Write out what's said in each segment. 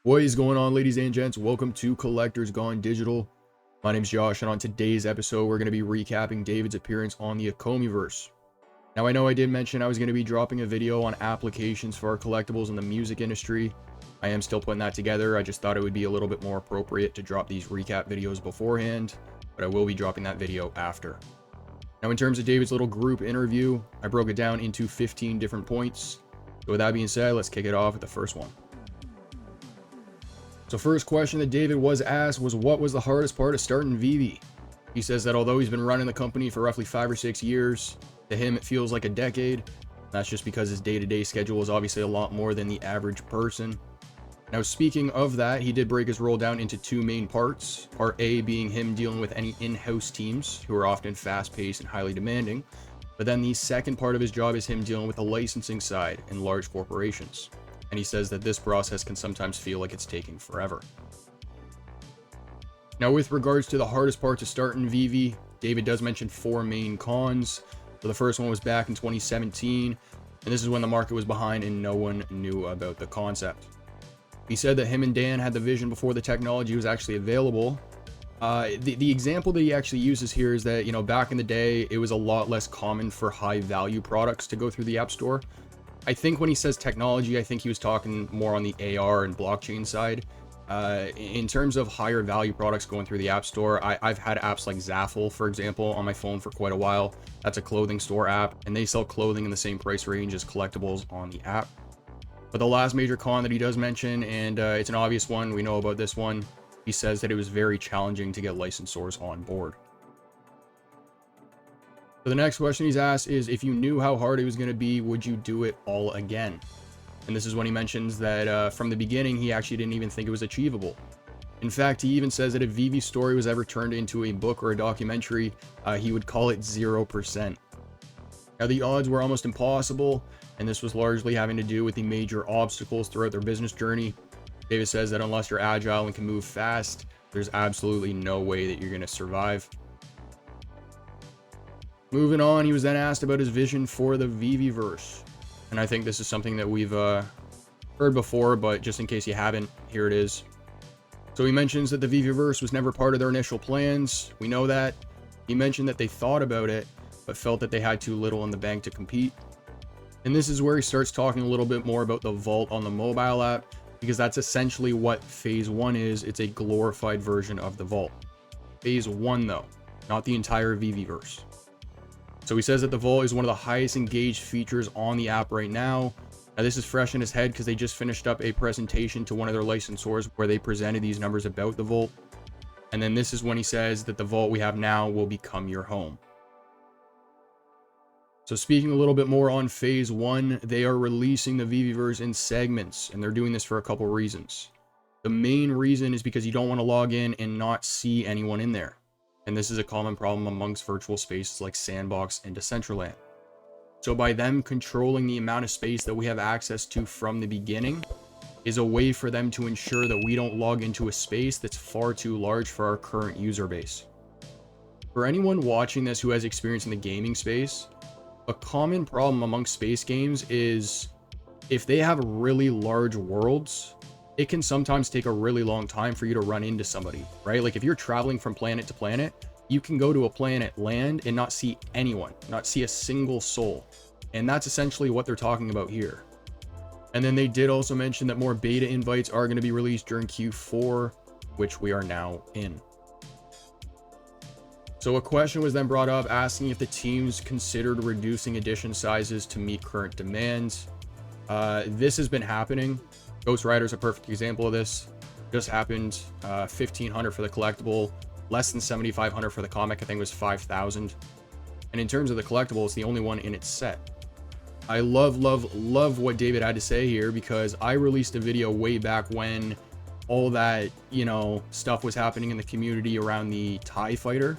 What is going on, ladies and gents? Welcome to Collectors Gone Digital. My name's Josh, and on today's episode, we're going to be recapping David's appearance on the Ecomiverse. Now, I know I did mention I was going to be dropping a video on applications for our collectibles in the music industry. I am still putting that together. I just thought it would be a little bit more appropriate to drop these recap videos beforehand, but I will be dropping that video after. Now, in terms of David's little group interview, I broke it down into 15 different points. So with that being said, let's kick it off with the first one. So first question that David was asked was, what was the hardest part of starting VeVe? He says that although he's been running the company for roughly 5 or 6 years, to him it feels like a decade. That's just because his day-to-day schedule is obviously a lot more than the average person. Now, speaking of that, he did break his role down into 2 main parts. Part A being him dealing with any in-house teams who are often fast-paced and highly demanding. But then the second part of his job is him dealing with the licensing side in large corporations. And he says that this process can sometimes feel like it's taking forever. Now, with regards to the hardest part to start in VeVe, David does mention 4 main cons. So the first one was back in 2017, and this is when the market was behind and no one knew about the concept. He said that him and Dan had the vision before the technology was actually available. The example that he actually uses here is that, back in the day, it was a lot less common for high value products to go through the App Store. I think when he says technology, I think he was talking more on the AR and blockchain side. In terms of higher value products going through the App Store, I've had apps like Zaffle, for example, on my phone for quite a while. That's a clothing store app, and they sell clothing in the same price range as collectibles on the app. But the last major con that he does mention, and it's an obvious one, we know about this one, he says that it was very challenging to get licensors on board. So the next question he's asked is, if you knew how hard it was going to be, would you do it all again? And this is when he mentions that from the beginning, he actually didn't even think it was achievable. In fact, he even says that if VeVe's story was ever turned into a book or a documentary, he would call it 0%. Now, the odds were almost impossible, and this was largely having to do with the major obstacles throughout their business journey. David says that unless you're agile and can move fast, there's absolutely no way that you're going to survive. Moving on, he was then asked about his vision for the VeVeVerse. And I think this is something that we've heard before, but just in case you haven't, here it is. So he mentions that the VeVeVerse was never part of their initial plans. We know that. He mentioned that they thought about it, but felt that they had too little in the bank to compete. And this is where he starts talking a little bit more about the vault on the mobile app, because that's essentially what phase 1 is. It's a glorified version of the vault. Phase 1 though, not the entire VeVeVerse. So he says that the vault is one of the highest engaged features on the app right now. Now, this is fresh in his head because they just finished up a presentation to one of their licensors where they presented these numbers about the vault. And then this is when he says that the vault we have now will become your home. So speaking a little bit more on phase 1, they are releasing the VeVeVerse in segments, and they're doing this for a couple reasons. The main reason is because you don't want to log in and not see anyone in there. And this is a common problem amongst virtual spaces like Sandbox and Decentraland. So by them controlling the amount of space that we have access to from the beginning is a way for them to ensure that we don't log into a space that's far too large for our current user base. For anyone watching this who has experience in the gaming space, a common problem amongst space games is if they have really large worlds, it can sometimes take a really long time for you to run into somebody, right? Like if you're traveling from planet to planet, you can go to a planet, land, and not see anyone, not see a single soul. And that's essentially what they're talking about here. And then they did also mention that more beta invites are going to be released during Q4, which we are now in. So a question was then brought up asking if the teams considered reducing edition sizes to meet current demands. This has been happening. Ghost Rider is a perfect example of this. Just happened. 1,500 for the collectible, less than 7,500 for the comic. I think it was 5,000. And in terms of the collectible, it's the only one in its set. I love what David had to say here, because I released a video way back when all that, stuff was happening in the community around the TIE Fighter.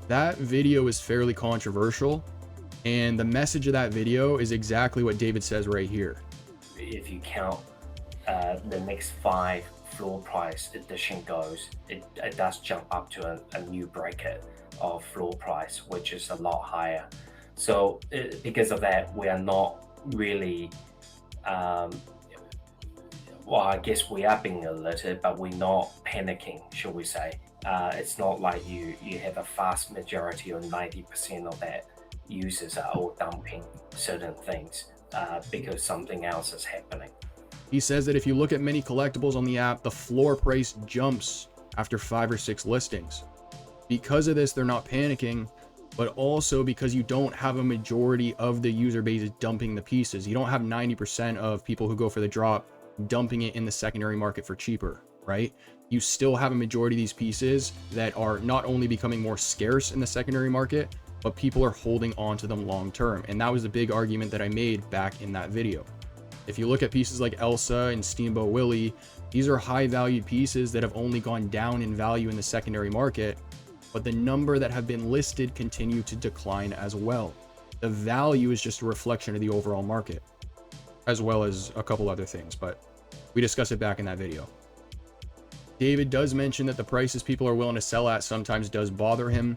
That video is fairly controversial, and the message of that video is exactly what David says right here. If you count the next 5 floor price edition goes, it does jump up to a new bracket of floor price, which is a lot higher. So because of that, we are not really Well, I guess we are being alerted, but we're not panicking, shall we say. It's not like you have a vast majority or 90% of that users are all dumping certain things because something else is happening. He says that if you look at many collectibles on the app, the floor price jumps after 5 or 6 listings. Because of this, they're not panicking, but also because you don't have a majority of the user base dumping the pieces. You don't have 90% of people who go for the drop dumping it in the secondary market for cheaper, right? You still have a majority of these pieces that are not only becoming more scarce in the secondary market, but people are holding on to them long term. And that was the big argument that I made back in that video. If you look at pieces like Elsa and Steamboat Willie, these are high valued pieces that have only gone down in value in the secondary market, but the number that have been listed continue to decline as well. The value is just a reflection of the overall market, as well as a couple other things, but we discussed it back in that video. David does mention that the prices people are willing to sell at sometimes does bother him.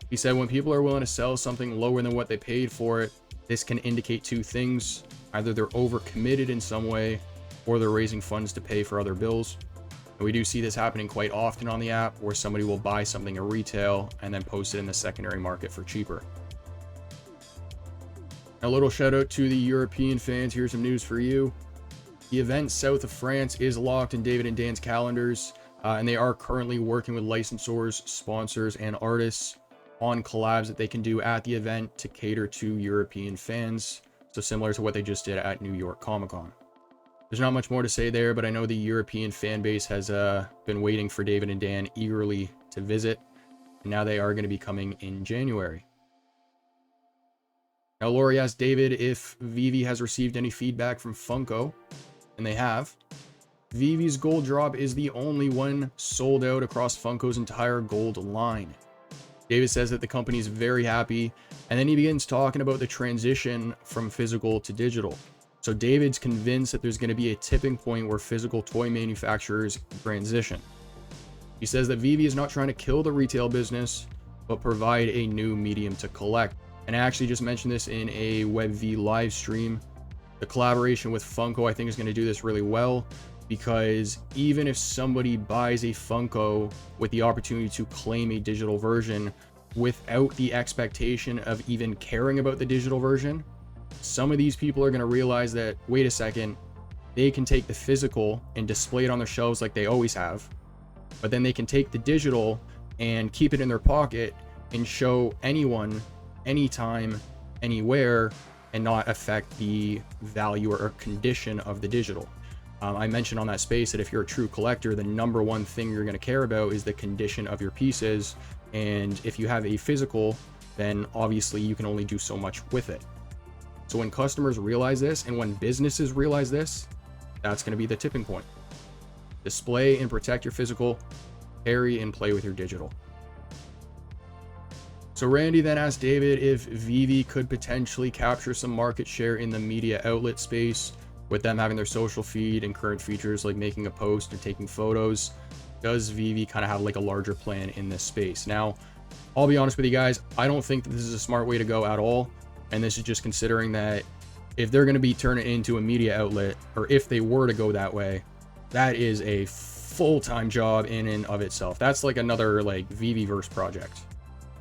He said when people are willing to sell something lower than what they paid for it, this can indicate 2 things. Either they're overcommitted in some way, or they're raising funds to pay for other bills. And we do see this happening quite often on the app, where somebody will buy something at retail and then post it in the secondary market for cheaper. A little shout out to the European fans. Here's some news for you. The event south of France is locked in David and Dan's calendars, and they are currently working with licensors, sponsors, and artists on collabs that they can do at the event to cater to European fans. So similar to what they just did at New York Comic Con. There's not much more to say there, but I know the European fan base has been waiting for David and Dan eagerly to visit, and now they are going to be coming in January. Now, Lori asked David if VeVe has received any feedback from Funko, and they have. VeVe's gold drop is the only one sold out across Funko's entire gold line. David says that the company is very happy, and then he begins talking about the transition from physical to digital. So David's convinced that there's going to be a tipping point where physical toy manufacturers transition. He says that VeVe is not trying to kill the retail business, but provide a new medium to collect. And I actually just mentioned this in a VeVe live stream. The collaboration with Funko, I think, is going to do this really well, because even if somebody buys a Funko with the opportunity to claim a digital version without the expectation of even caring about the digital version, some of these people are going to realize that, wait a second, they can take the physical and display it on their shelves like they always have, but then they can take the digital and keep it in their pocket and show anyone, anytime, anywhere, and not affect the value or condition of the digital. I mentioned on that space that if you're a true collector, the number one thing you're going to care about is the condition of your pieces. And if you have a physical, then obviously you can only do so much with it. So when customers realize this, and when businesses realize this, that's going to be the tipping point. Display and protect your physical, carry and play with your digital. So Randy then asked David if VeVe could potentially capture some market share in the media outlet space, with them having their social feed and current features like making a post and taking photos. Does VeVe kind of have like a larger plan in this space? Now, I'll be honest with you guys, I don't think that this is a smart way to go at all. And this is just considering that if they're going to be turning it into a media outlet, or if they were to go that way, that is a full-time job in and of itself. That's like another like VeVeVerse project.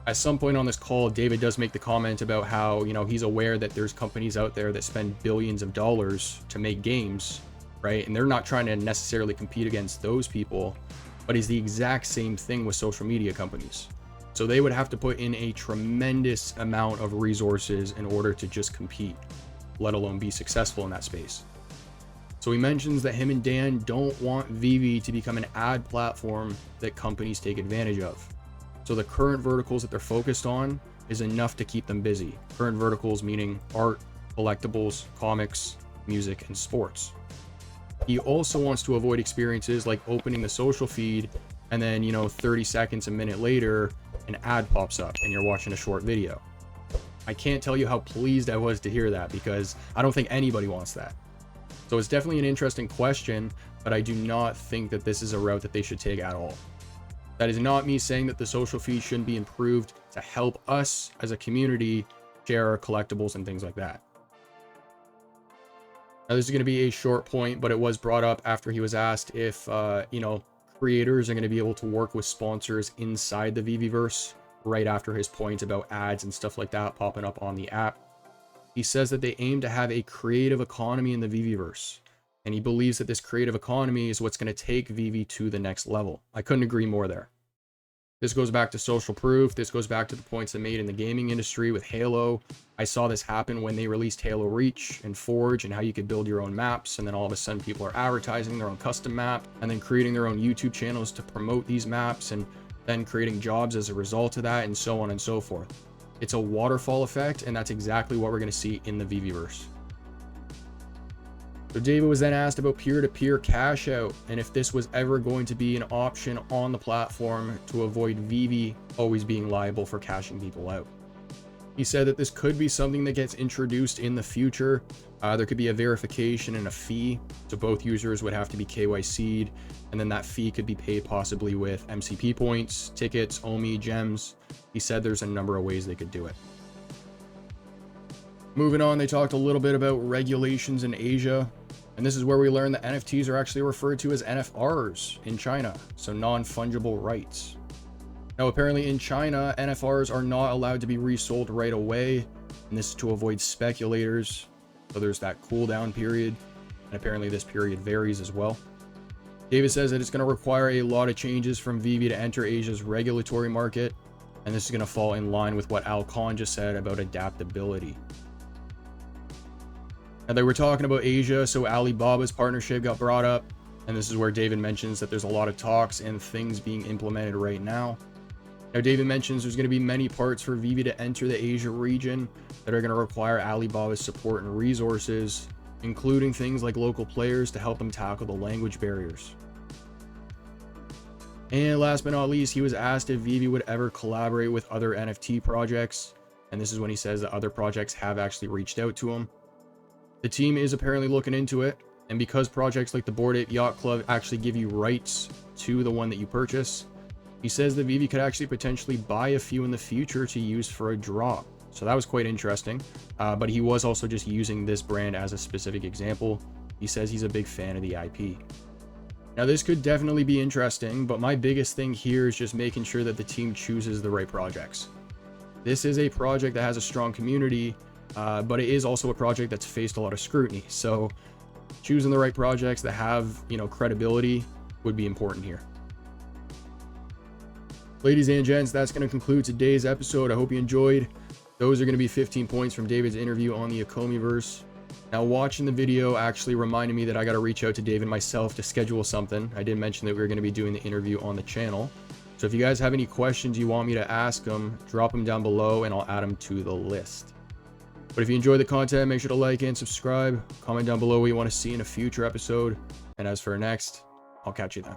At some point on this call, David does make the comment about how, you know, he's aware that there's companies out there that spend billions of dollars to make games, right? And they're not trying to necessarily compete against those people, but it's the exact same thing with social media companies. So they would have to put in a tremendous amount of resources in order to just compete, let alone be successful in that space. So he mentions that him and Dan don't want VeVe to become an ad platform that companies take advantage of. So the current verticals that they're focused on is enough to keep them busy. Current verticals meaning art, collectibles, comics, music, and sports. He also wants to avoid experiences like opening the social feed and then, you know, 30 seconds, a minute later, an ad pops up and you're watching a short video. I can't tell you how pleased I was to hear that, because I don't think anybody wants that. So it's definitely an interesting question, but I do not think that this is a route that they should take at all. That is not me saying that the social feed shouldn't be improved to help us as a community share our collectibles and things like that. Now, this is going to be a short point, but it was brought up after he was asked if, creators are going to be able to work with sponsors inside the VeVeVerse right after his point about ads and stuff like that popping up on the app. He says that they aim to have a creative economy in the VeVeVerse, and he believes that this creative economy is what's going to take VeVe to the next level. I couldn't agree more there. This goes back to social proof. This goes back to the points I made in the gaming industry with Halo. I saw this happen when they released Halo Reach and Forge and how you could build your own maps. And then all of a sudden people are advertising their own custom map and then creating their own YouTube channels to promote these maps and then creating jobs as a result of that and so on and so forth. It's a waterfall effect, and that's exactly what we're going to see in the VeVeVerse. So David was then asked about peer-to-peer cash out and if this was ever going to be an option on the platform to avoid VeVe always being liable for cashing people out. He said that this could be something that gets introduced in the future. There could be a verification and a fee, so both users would have to be KYC'd, and then that fee could be paid possibly with MCP points, tickets, OMI, gems. He said there's a number of ways they could do it. Moving on, they talked a little bit about regulations in Asia, and this is where we learned that NFTs are actually referred to as NFRs in China, so non-fungible rights. Now, apparently in China, NFRs are not allowed to be resold right away, and this is to avoid speculators, so there's that cooldown period, and apparently this period varies as well. David says that it's going to require a lot of changes from VeVe to enter Asia's regulatory market, and this is going to fall in line with what Al Khan just said about adaptability. Now, they were talking about Asia, so Alibaba's partnership got brought up, and this is where David mentions that there's a lot of talks and things being implemented right now. Now, David mentions there's going to be many parts for VeVe to enter the Asia region that are going to require Alibaba's support and resources, including things like local players to help them tackle the language barriers. And last but not least, he was asked if VeVe would ever collaborate with other NFT projects, and this is when he says that other projects have actually reached out to him. The team is apparently looking into it, and because projects like the Bored Ape Yacht Club actually give you rights to the one that you purchase, he says that VeVe could actually potentially buy a few in the future to use for a drop. So that was quite interesting, but he was also just using this brand as a specific example. He says he's a big fan of the IP. Now, this could definitely be interesting, but my biggest thing here is just making sure that the team chooses the right projects. This is a project that has a strong community, but it is also a project that's faced a lot of scrutiny. So choosing the right projects that have, credibility would be important here. Ladies and gents, that's going to conclude today's episode. I hope you enjoyed. Those are going to be 15 points from David's interview on the Ecomiverse. Now, watching the video actually reminded me that I got to reach out to David myself to schedule something. I did mention that we were going to be doing the interview on the channel. So if you guys have any questions you want me to ask them, drop them down below and I'll add them to the list. But if you enjoy the content, make sure to like and subscribe. Comment down below what you want to see in a future episode. And as for next, I'll catch you then.